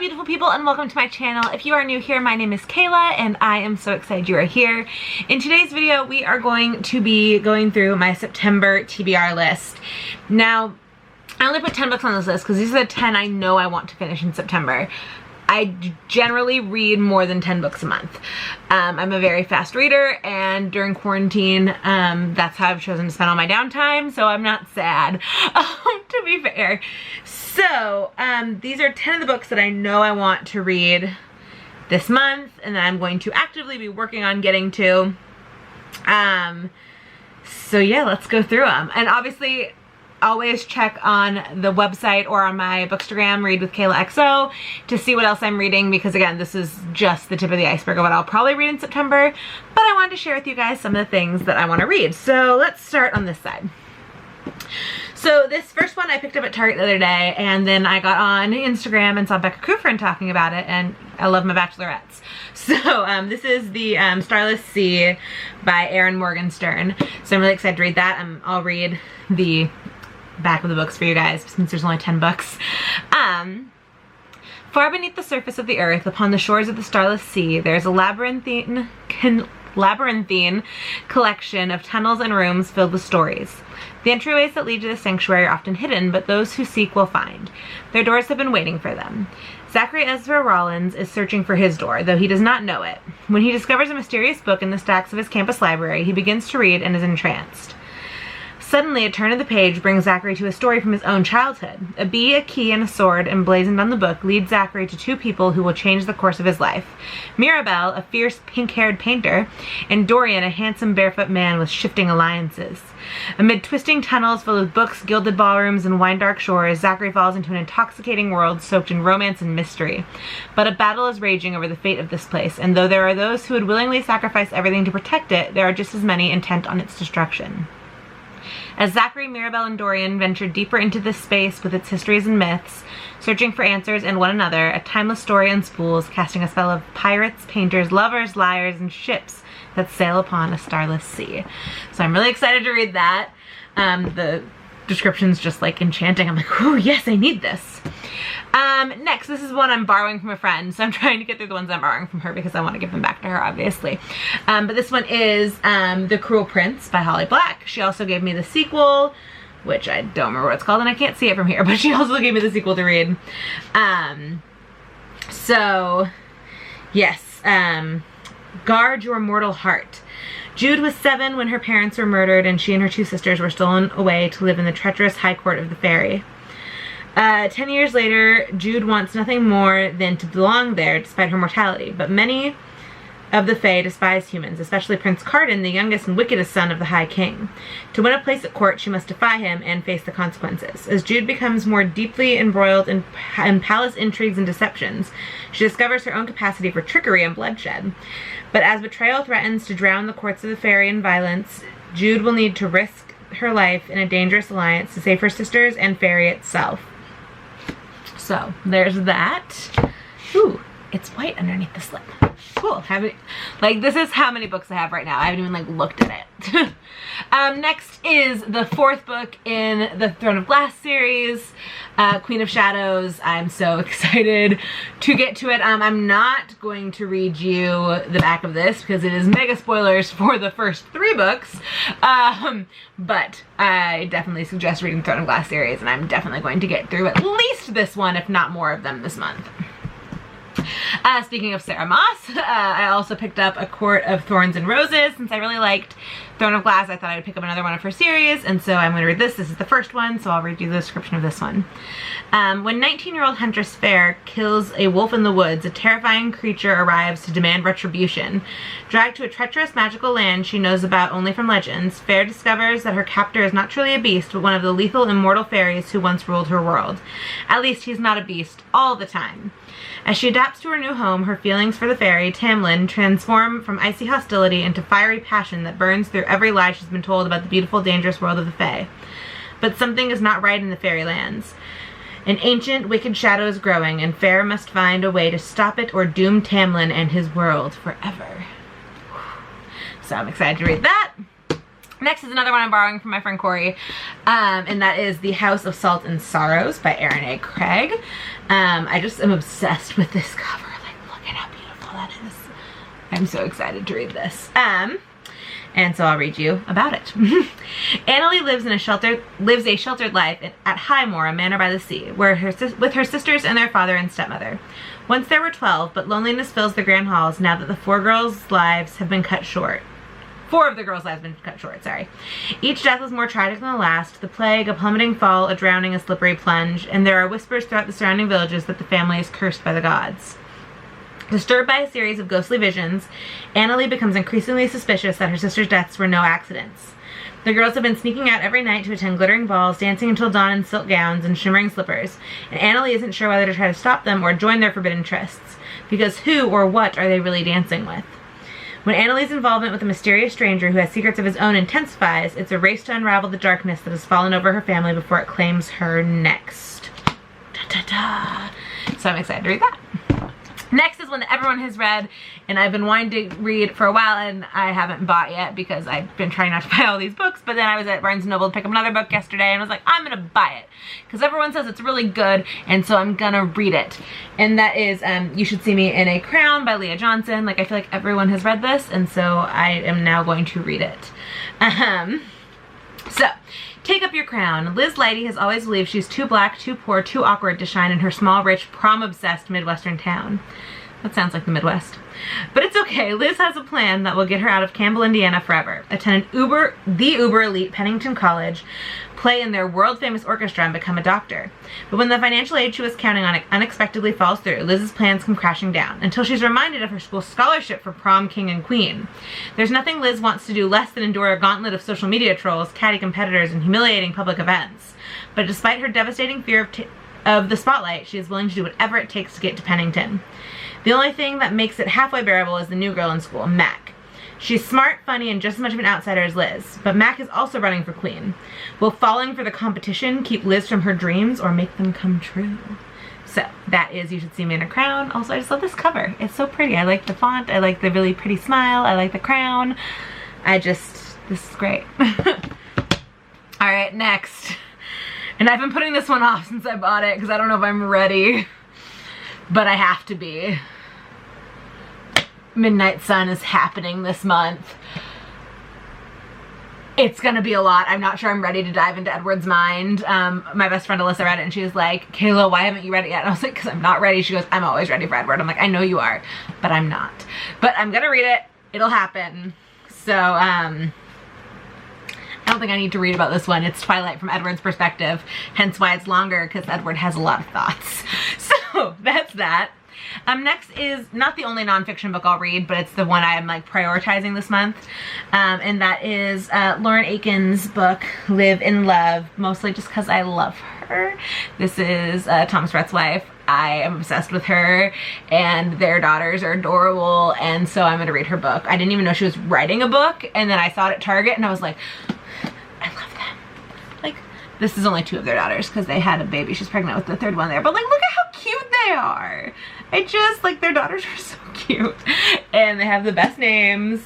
beautiful people, and welcome to my channel. If you are new here, my name is Kayla and I am so excited you are here. In today's video, we are going to be going through my September TBR list. Now, I only put 10 books on this list because these are the 10 I know I want to finish in September. I generally read more than 10 books a month. I'm a very fast reader, and during quarantine, that's how I've chosen to spend all my downtime, so I'm not sad, to be fair. So, these are 10 of the books that I know I want to read this month, and that I'm going to actively be working on getting to. So yeah, let's go through them. And obviously, always check on the website or on my Bookstagram, ReadWithKaylaXO, to see what else I'm reading, because again, this is just the tip of the iceberg of what I'll probably read in September, but I wanted to share with you guys some of the things that I want to read. So let's start on this side. So this first one I picked up at Target the other day, and then I got on Instagram and saw Becca Kufrin talking about it, and I love my bachelorettes. So this is the Starless Sea by Erin Morgenstern. So I'm really excited to read that. I'll read the back of the books for you guys since there's only 10 books. Far beneath the surface of the earth, upon the shores of the Starless Sea, there's a labyrinthine collection of tunnels and rooms filled with stories. The entryways that lead to the sanctuary are often hidden, but those who seek will find. Their doors have been waiting for them. Zachary Ezra Rollins is searching for his door, though he does not know it. When he discovers a mysterious book in the stacks of his campus library, he begins to read and is entranced. Suddenly, a turn of the page brings Zachary to a story from his own childhood. A bee, a key, and a sword emblazoned on the book lead Zachary to two people who will change the course of his life. Mirabelle, a fierce pink-haired painter, and Dorian, a handsome barefoot man with shifting alliances. Amid twisting tunnels filled with books, gilded ballrooms, and wine-dark shores, Zachary falls into an intoxicating world soaked in romance and mystery. But a battle is raging over the fate of this place, and though there are those who would willingly sacrifice everything to protect it, there are just as many intent on its destruction. As Zachary, Mirabelle, and Dorian venture deeper into this space with its histories and myths, searching for answers in one another, a timeless story unspools, casting a spell of pirates, painters, lovers, liars, and ships that sail upon a starless sea. So I'm really excited to read that. The description's just like enchanting. I'm like, oh yes, I need this. Next, this is one I'm borrowing from a friend, so I'm trying to get through the ones I'm borrowing from her because I want to give them back to her, obviously. But this one is The Cruel Prince by Holly Black. She also gave me the sequel, which I don't remember what it's called, and I can't see it from here, but she also gave me the sequel to read. So, yes, Guard Your Mortal Heart. Jude was 7 when her parents were murdered, and she and her two sisters were stolen away to live in the treacherous High Court of the Fairy. 10 years later, Jude wants nothing more than to belong there despite her mortality, but many of the Fae despise humans, especially Prince Cardan, the youngest and wickedest son of the High King. To win a place at court, she must defy him and face the consequences. As Jude becomes more deeply embroiled in palace intrigues and deceptions, she discovers her own capacity for trickery and bloodshed. But as betrayal threatens to drown the courts of the Fairy in violence, Jude will need to risk her life in a dangerous alliance to save her sisters and Fairy itself. So, there's that. Ooh, it's white underneath the slip. Cool. Like, this is how many books I have right now. I haven't even, like, looked at it. Next is the 4th book in the Throne of Glass series, Queen of Shadows. I'm so excited to get to it. I'm not going to read you the back of this because it is mega spoilers for the first 3 books. But I definitely suggest reading the Throne of Glass series, and I'm definitely going to get through at least this one, if not more of them this month. Speaking of Sarah Moss, I also picked up A Court of Thorns and Roses. Since I really liked Throne of Glass, I thought I would pick up another one of her series, and so I'm going to read this. This is the first one, so I'll read you the description of this one. When 19-year-old Huntress Fair kills a wolf in the woods, a terrifying creature arrives to demand retribution. Dragged to a treacherous magical land she knows about only from legends, Fair discovers that her captor is not truly a beast, but one of the lethal immortal fairies who once ruled her world. At least he's not a beast all the time. As she adapts to her new home, her feelings for the fairy, Tamlin, transform from icy hostility into fiery passion that burns through every lie she's been told about the beautiful, dangerous world of the Fae. But something is not right in the fairylands. An ancient, wicked shadow is growing, and Fair must find a way to stop it or doom Tamlin and his world forever. So I'm excited to read that. Next is another one I'm borrowing from my friend Corey, and that is The House of Salt and Sorrows by Erin A. Craig. I just am obsessed with this cover. Like, look at how beautiful that is. I'm so excited to read this. And so I'll read you about it. Annalie lives a sheltered life at Highmore, a manor by the sea, with her sisters and their father and stepmother. Once there were 12, but loneliness fills the grand halls now that the four of the girls' lives have been cut short, sorry. Each death was more tragic than the last: the plague, a plummeting fall, a drowning, a slippery plunge, and there are whispers throughout the surrounding villages that the family is cursed by the gods. Disturbed by a series of ghostly visions, Annalie becomes increasingly suspicious that her sister's deaths were no accidents. The girls have been sneaking out every night to attend glittering balls, dancing until dawn in silk gowns and shimmering slippers, and Annalie isn't sure whether to try to stop them or join their forbidden trysts, because who or what are they really dancing with? When Annalie's involvement with a mysterious stranger who has secrets of his own intensifies, it's a race to unravel the darkness that has fallen over her family before it claims her next. Da-da-da. So I'm excited to read that. Next is one that everyone has read, and I've been wanting to read for a while, and I haven't bought yet because I've been trying not to buy all these books, but then I was at Barnes & Noble to pick up another book yesterday, and I was like, I'm gonna buy it because everyone says it's really good, and so I'm gonna read it. And that is You Should See Me in a Crown by Leah Johnson. Like, I feel like everyone has read this, and so I am now going to read it. So, take up your crown. Liz Leidy has always believed she's too black, too poor, too awkward to shine in her small, rich, prom-obsessed Midwestern town. That sounds like the Midwest. But it's okay. Liz has a plan that will get her out of Campbell, Indiana forever. Attend the uber elite Pennington College, play in their world-famous orchestra, and become a doctor. But when the financial aid she was counting on unexpectedly falls through, Liz's plans come crashing down, until she's reminded of her school's scholarship for prom king and queen. There's nothing Liz wants to do less than endure a gauntlet of social media trolls, catty competitors, and humiliating public events. But despite her devastating fear of the spotlight, she is willing to do whatever it takes to get to Pennington. The only thing that makes it halfway bearable is the new girl in school, Mac. She's smart, funny, and just as much of an outsider as Liz, but Mac is also running for queen. Will falling for the competition keep Liz from her dreams or make them come true? So that is You Should See Me in a Crown. Also, I just love this cover. It's so pretty. I like the font. I like the really pretty smile. I like the crown. This is great. All right, next. And I've been putting this one off since I bought it because I don't know if I'm ready, but I have to be. Midnight Sun is happening this month. It's gonna be a lot. I'm not sure I'm ready to dive into Edward's mind. My best friend Alyssa read it and she was like, Kayla, why haven't you read it yet? And I was like, because I'm not ready. She goes, I'm always ready for Edward. I'm like, I know you are, but I'm not. But I'm gonna read it. It'll happen. So, I don't think I need to read about this one. It's Twilight from Edward's perspective, hence why it's longer, because Edward has a lot of thoughts. So, that's that. Next is not the only nonfiction book I'll read, but it's the one I'm like prioritizing this month, and that is Lauren Aiken's book, Live in Love, mostly just because I love her. This is Thomas Rhett's wife. I am obsessed with her, and their daughters are adorable, and so I'm going to read her book. I didn't even know she was writing a book, and then I saw it at Target, and I was like, I love them. Like, this is only 2 of their daughters, because they had a baby. She's pregnant with the 3rd one there, but like, look at how cute they are. Like, their daughters are so cute, and they have the best names,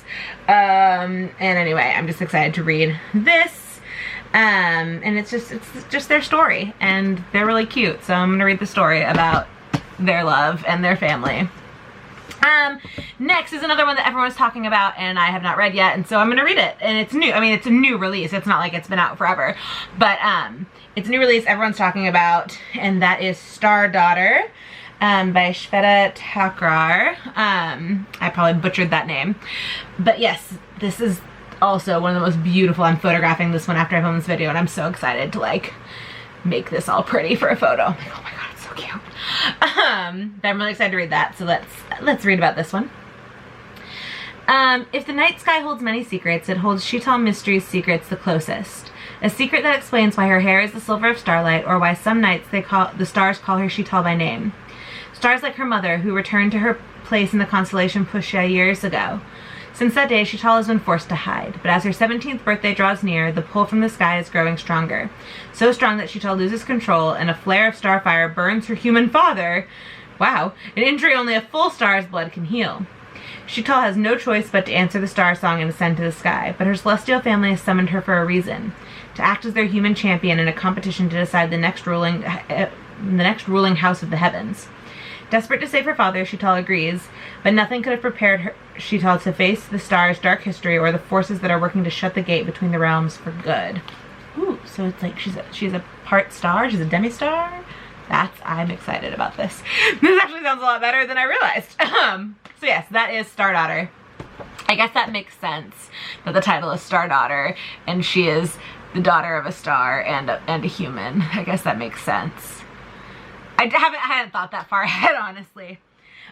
and anyway, I'm just excited to read this, and it's just their story, and they're really cute, so I'm gonna read the story about their love and their family. Next is another one that everyone is talking about and I have not read yet, and so I'm gonna read it, and it's new. I mean, it's a new release. It's not like it's been out forever, but it's a new release everyone's talking about, and that is Star Daughter by Shweta Thakrar. I probably butchered that name, but yes, this is also one of the most beautiful. I'm photographing this one after I filmed this video, and I'm so excited to like make this all pretty for a photo. I'm like, oh my god, it's so cute. But I'm really excited to read that, so let's read about this one. If the night sky holds many secrets, it holds Sheetal Mystery's secrets the closest. A secret that explains why her hair is the silver of starlight, or why some nights the stars call her Sheetal by name. Stars like her mother, who returned to her place in the constellation Pushya years ago. Since that day, Sheetal has been forced to hide, but as her 17th birthday draws near, the pull from the sky is growing stronger. So strong that Sheetal loses control, and a flare of starfire burns her human father. Wow, an injury only a full star's blood can heal. Sheetal has no choice but to answer the star song and ascend to the sky, but her celestial family has summoned her for a reason, to act as their human champion in a competition to decide the next ruling house of the heavens. Desperate to save her father, Sheetal agrees, but nothing could have prepared Sheetal to face the star's dark history or the forces that are working to shut the gate between the realms for good. Ooh, so it's like she's a part star, she's a demi-star? I'm excited about this. This actually sounds a lot better than I realized. So yes, that is Star Daughter. I guess that makes sense that the title is Star Daughter and she is the daughter of a star and a human. I guess that makes sense. I hadn't thought that far ahead, honestly.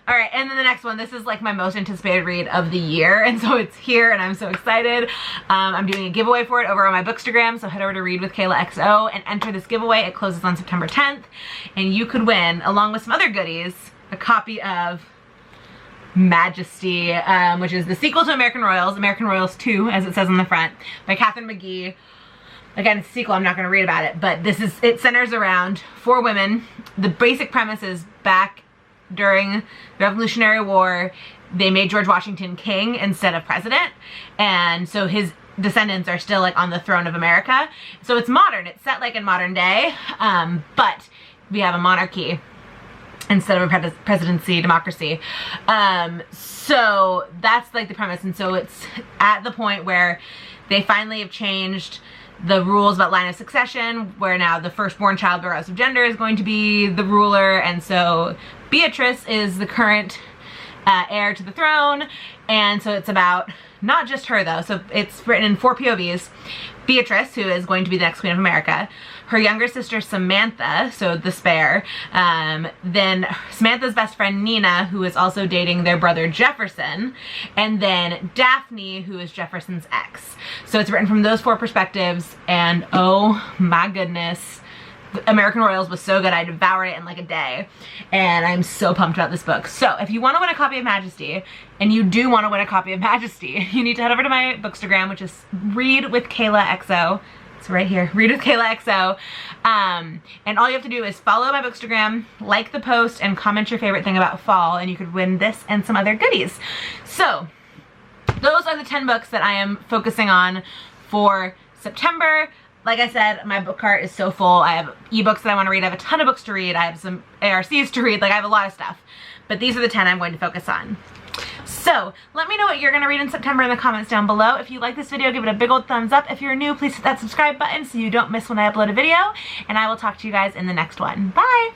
All right, and then the next one, this is like my most anticipated read of the year, and so it's here, and I'm so excited. I'm doing a giveaway for it over on my Bookstagram, so head over to ReadWithKaylaXO and enter this giveaway. It closes on September 10th, and you could win, along with some other goodies, a copy of Majesty, which is the sequel to American Royals 2, as it says on the front, by Catherine McGee. Again, it's a sequel, I'm not going to read about it, but it centers around 4 women. The basic premise is back during the Revolutionary War, they made George Washington king instead of president, and so his descendants are still like on the throne of America. So it's modern, it's set like in modern day, but we have a monarchy instead of a presidency, democracy. So that's like the premise, and so it's at the point where they finally have changed the rules about line of succession, where now the firstborn child regardless of gender is going to be the ruler, and so Beatrice is the current heir to the throne, and so it's about not just her though, so it's written in 4 POVs. Beatrice, who is going to be the next Queen of America, her younger sister Samantha, so the spare, then Samantha's best friend Nina, who is also dating their brother Jefferson, and then Daphne, who is Jefferson's ex. So it's written from those 4 perspectives, and oh my goodness, American Royals was so good, I devoured it in like a day, and I'm so pumped about this book. So if you want to win a copy of Majesty, and you do want to win a copy of Majesty, you need to head over to my Bookstagram, which is ReadWithKaylaXO. It's right here, ReadWithKaylaXO. And all you have to do is follow my Bookstagram, like the post, and comment your favorite thing about fall, and you could win this and some other goodies. So those are the 10 books that I am focusing on for September. Like I said, my book cart is so full. I have ebooks that I want to read. I have a ton of books to read. I have some ARCs to read. Like, I have a lot of stuff. But these are the 10 I'm going to focus on. So, let me know what you're going to read in September in the comments down below. If you like this video, give it a big old thumbs up. If you're new, please hit that subscribe button so you don't miss when I upload a video. And I will talk to you guys in the next one. Bye!